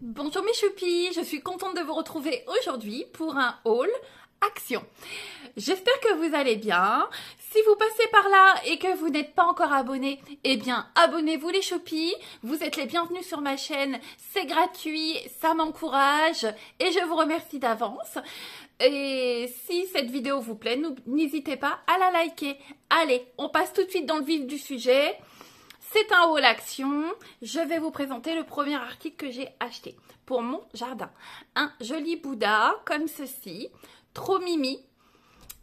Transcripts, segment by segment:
Bonjour mes choupis, je suis contente de vous retrouver aujourd'hui pour un haul action. J'espère que vous allez bien. Si vous passez par là et que vous n'êtes pas encore abonné, eh bien abonnez-vous les choupis. Vous êtes les bienvenus sur ma chaîne, c'est gratuit, ça m'encourage et je vous remercie d'avance. Et si cette vidéo vous plaît, n'hésitez pas à la liker. Allez, on passe tout de suite dans le vif du sujet. C'est un haul action. Je vais vous présenter le premier article que j'ai acheté pour mon jardin. Un joli Bouddha comme ceci, trop mimi.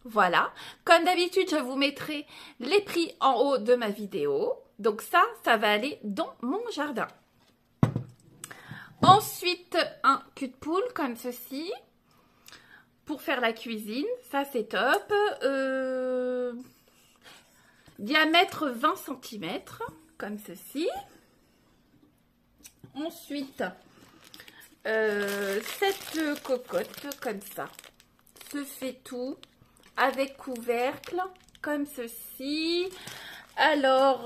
Voilà. Comme d'habitude, je vous mettrai les prix en haut de ma vidéo. Donc ça va aller dans mon jardin. Ensuite, un cul de poule comme ceci pour faire la cuisine. Ça, c'est top. Diamètre 20 cm. Comme ceci. Ensuite, cette cocotte comme ça. Se fait tout avec couvercle comme ceci. Alors,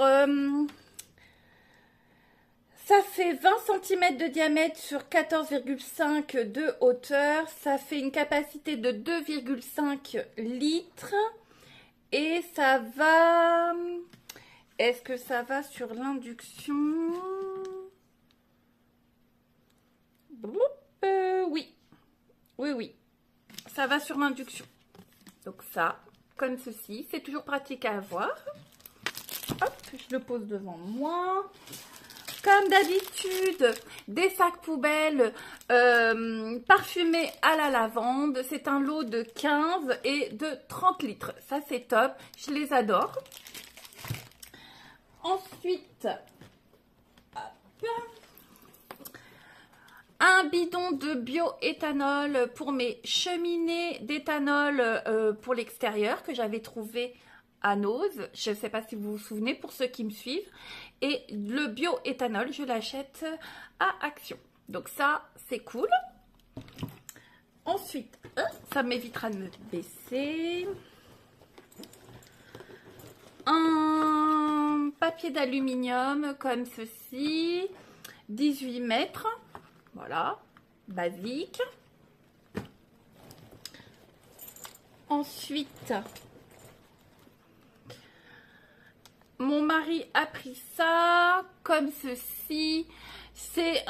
ça fait 20 cm de diamètre sur 14,5 de hauteur. Ça fait une capacité de 2,5 litres. Et ça va... Est-ce que ça va sur l'induction? Oui. Oui. Ça va sur l'induction. Donc ça, comme ceci. C'est toujours pratique à avoir. Hop, je le pose devant moi. Comme d'habitude, des sacs poubelles parfumés à la lavande. C'est un lot de 15 et de 30 litres. Ça, c'est top. Je les adore. Ensuite, hop, un bidon de bioéthanol pour mes cheminées d'éthanol pour l'extérieur que j'avais trouvé à Nose. Je ne sais pas si vous vous souvenez pour ceux qui me suivent. Et le bioéthanol, je l'achète à Action. Donc ça, c'est cool. Ensuite, ça m'évitera de me baisser. Un papier d'aluminium comme ceci, 18 mètres, voilà, basique. Ensuite, mon mari a pris ça comme ceci. C'est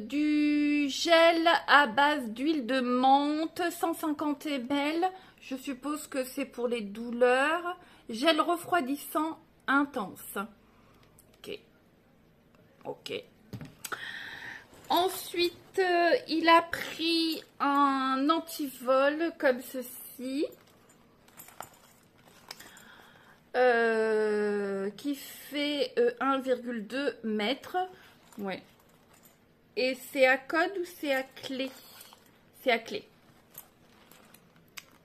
du gel à base d'huile de menthe, 150 ml. Je suppose que c'est pour les douleurs. Gel refroidissant intense. Ok. Ensuite, il a pris un antivol comme ceci. Qui fait 1,2 mètres. Ouais. Et c'est à code ou c'est à clé? C'est à clé.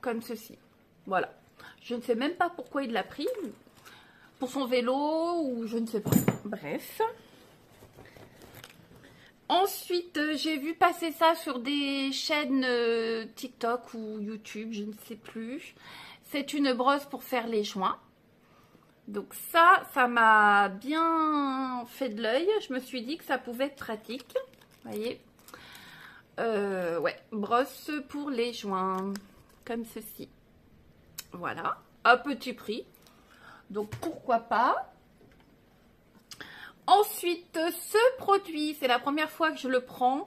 Comme ceci. Voilà. Je ne sais même pas pourquoi il l'a pris. Pour son vélo ou je ne sais pas. Bref. Ensuite, j'ai vu passer ça sur des chaînes TikTok ou YouTube, je ne sais plus. C'est une brosse pour faire les joints. Donc ça m'a bien fait de l'œil. Je me suis dit que ça pouvait être pratique. Vous voyez. Ouais, brosse pour les joints. Comme ceci. Voilà, à petit prix, donc pourquoi pas. Ensuite, ce produit, c'est la première fois que je le prends.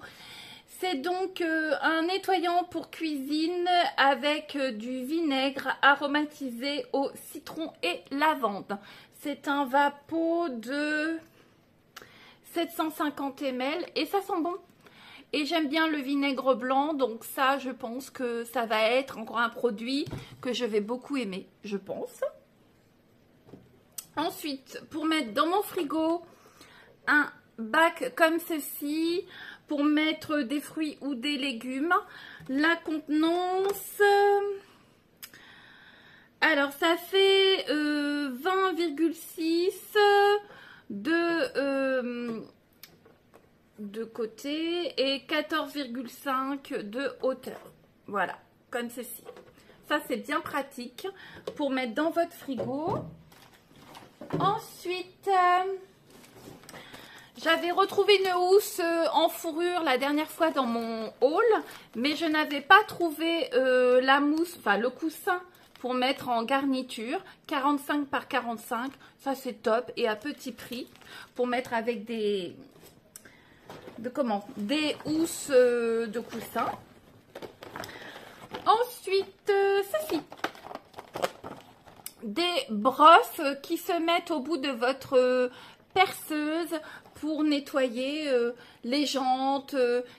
C'est donc un nettoyant pour cuisine avec du vinaigre aromatisé au citron et lavande. C'est un vapeau de 750 ml et ça sent bon. Et j'aime bien le vinaigre blanc, donc ça, je pense que ça va être encore un produit que je vais beaucoup aimer, je pense. Ensuite, pour mettre dans mon frigo, un bac comme ceci, pour mettre des fruits ou des légumes. La contenance, alors ça fait 20,6 de côté et 14,5 de hauteur. Voilà, comme ceci. Ça, c'est bien pratique pour mettre dans votre frigo. Ensuite, J'avais retrouvé une housse en fourrure la dernière fois dans mon haul, mais je n'avais pas trouvé la mousse, enfin le coussin pour mettre en garniture. 45 par 45, ça c'est top et à petit prix pour mettre avec des housses de coussin. Ensuite, ceci. Des brosses qui se mettent au bout de votre perceuse pour nettoyer les jantes,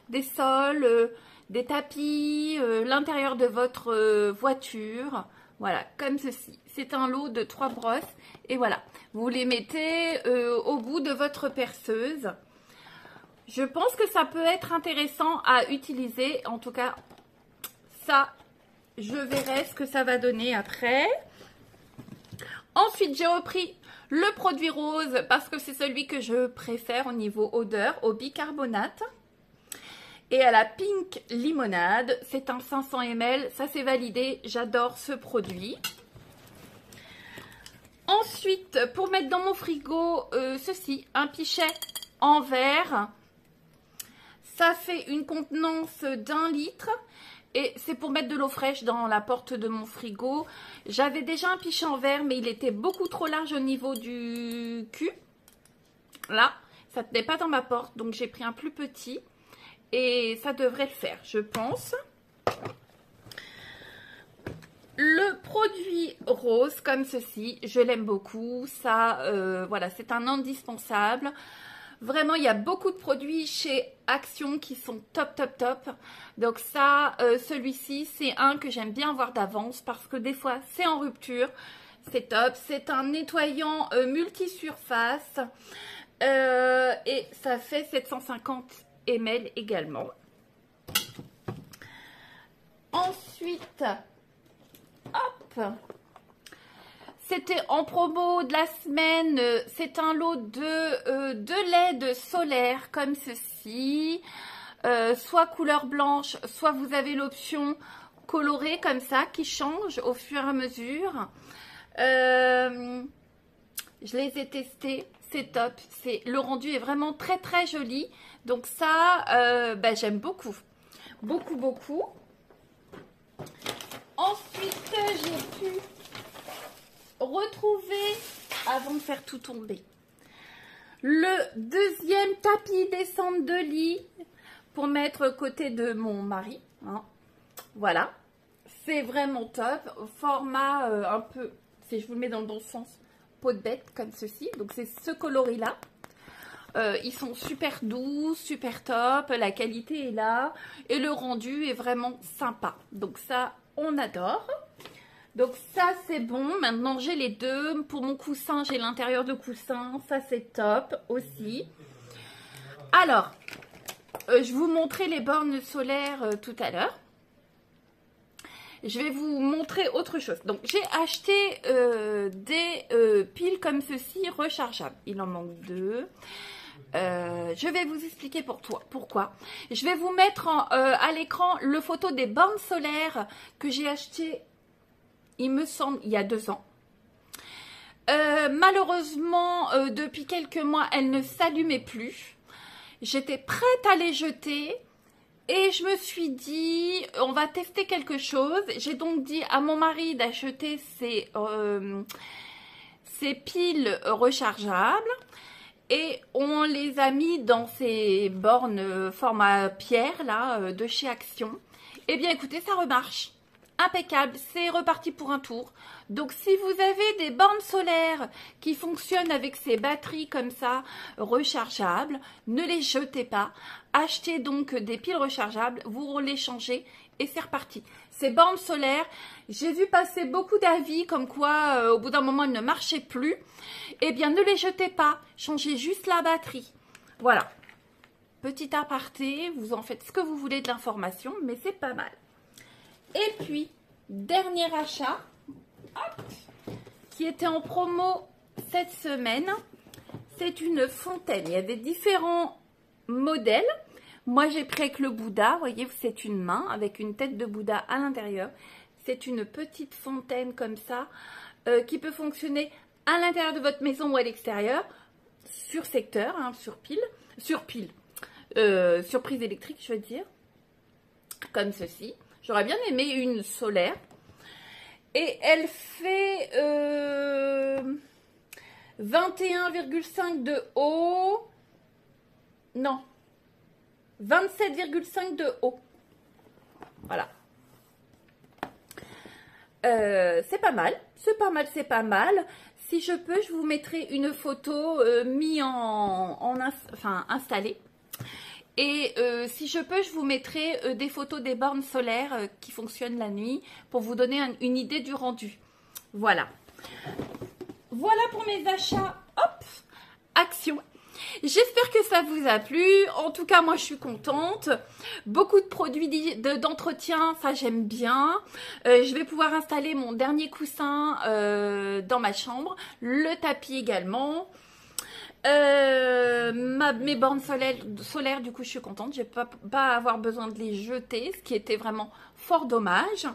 des sols, des tapis, l'intérieur de votre voiture. Voilà, comme ceci. C'est un lot de 3 brosses. Et voilà, vous les mettez au bout de votre perceuse. Je pense que ça peut être intéressant à utiliser. En tout cas, ça, je verrai ce que ça va donner après. Ensuite, j'ai repris le produit rose parce que c'est celui que je préfère au niveau odeur, au bicarbonate. Et à la pink limonade, c'est un 500 ml, ça c'est validé, j'adore ce produit. Ensuite, pour mettre dans mon frigo, ceci, un pichet en verre. Ça fait une contenance d'1 litre. Et c'est pour mettre de l'eau fraîche dans la porte de mon frigo. J'avais déjà un pichet en verre, mais il était beaucoup trop large au niveau du cul. Là, ça ne tenait pas dans ma porte, donc j'ai pris un plus petit. Et ça devrait le faire, je pense. Le produit rose, comme ceci, je l'aime beaucoup. Ça, voilà, c'est un indispensable. Vraiment, il y a beaucoup de produits chez Action qui sont top, top, top. Donc ça, celui-ci, c'est un que j'aime bien avoir d'avance parce que des fois, c'est en rupture. C'est top. C'est un nettoyant multisurface. Et ça fait 750 ml également. Ensuite, hop, c'était en promo de la semaine, c'est un lot de LED solaire comme ceci, soit couleur blanche, soit vous avez l'option colorée comme ça qui change au fur et à mesure. Je les ai testés, c'est top, le rendu est vraiment très très joli, donc ça j'aime beaucoup, beaucoup beaucoup. Ensuite j'ai pu retrouver, avant de faire tout tomber, le deuxième tapis descente de lit pour mettre côté de mon mari, hein. Voilà, c'est vraiment top, format un peu, si je vous le mets dans le bon sens, peau de bête comme ceci, donc c'est ce coloris là. Ils sont super doux, super top, la qualité est là et le rendu est vraiment sympa, donc ça on adore. Donc ça c'est bon, maintenant j'ai les deux. Pour mon coussin, j'ai l'intérieur de coussin, ça c'est top aussi. Alors, je vous montrais les bornes solaires tout à l'heure. Je vais vous montrer autre chose. Donc j'ai acheté des piles comme ceci rechargeables. Il en manque 2. Je vais vous expliquer pourquoi. Je vais vous mettre à l'écran le photo des bornes solaires que j'ai achetées, il me semble, il y a 2 ans. Malheureusement, depuis quelques mois, elles ne s'allumaient plus. J'étais prête à les jeter et je me suis dit, on va tester quelque chose. J'ai donc dit à mon mari d'acheter ces piles rechargeables et on les a mis dans ces bornes format pierre là de chez Action. Eh bien, écoutez, ça remarche. Impeccable, c'est reparti pour un tour. Donc si vous avez des bornes solaires qui fonctionnent avec ces batteries comme ça rechargeables, ne les jetez pas. Achetez donc des piles rechargeables, vous les changez et c'est reparti. Ces bornes solaires, j'ai vu passer beaucoup d'avis comme quoi au bout d'un moment elles ne marchaient plus. Eh bien ne les jetez pas, changez juste la batterie. Voilà, petit aparté, vous en faites ce que vous voulez de l'information, mais c'est pas mal. Et puis, dernier achat, hop, qui était en promo cette semaine, c'est une fontaine. Il y avait différents modèles. Moi, j'ai pris avec le Bouddha. Vous voyez, c'est une main avec une tête de Bouddha à l'intérieur. C'est une petite fontaine comme ça qui peut fonctionner à l'intérieur de votre maison ou à l'extérieur. sur secteur, hein, sur prise électrique, je veux dire, comme ceci. J'aurais bien aimé une solaire. Et elle fait 21,5 de haut. Non. 27,5 de haut. Voilà. C'est pas mal. C'est pas mal, c'est pas mal. Si je peux, je vous mettrai une photo installée. Et si je peux, je vous mettrai des photos des bornes solaires qui fonctionnent la nuit pour vous donner une idée du rendu. Voilà. Voilà pour mes achats. Hop, action. J'espère que ça vous a plu. En tout cas, moi, je suis contente. Beaucoup de produits d'entretien, ça, j'aime bien. Je vais pouvoir installer mon dernier coussin dans ma chambre. Le tapis également. Mes bornes solaires, du coup, je suis contente. Je vais pas avoir besoin de les jeter, ce qui était vraiment fort dommage.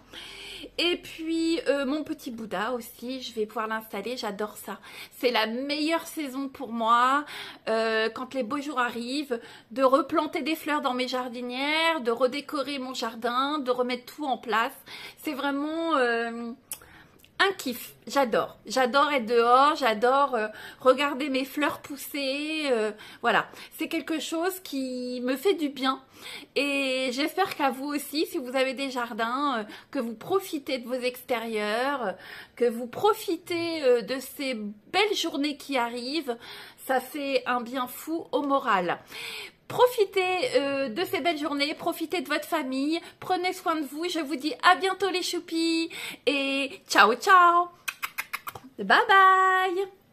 Et puis, mon petit Bouddha aussi, je vais pouvoir l'installer. J'adore ça. C'est la meilleure saison pour moi, quand les beaux jours arrivent, de replanter des fleurs dans mes jardinières, de redécorer mon jardin, de remettre tout en place. C'est vraiment... un kiff, j'adore être dehors, j'adore regarder mes fleurs pousser, voilà, c'est quelque chose qui me fait du bien et j'espère qu'à vous aussi, si vous avez des jardins, que vous profitez de vos extérieurs, que vous profitez de ces belles journées qui arrivent, ça fait un bien fou au moral. Profitez de ces belles journées, profitez de votre famille, prenez soin de vous. Je vous dis à bientôt les choupis et ciao ciao. Bye bye.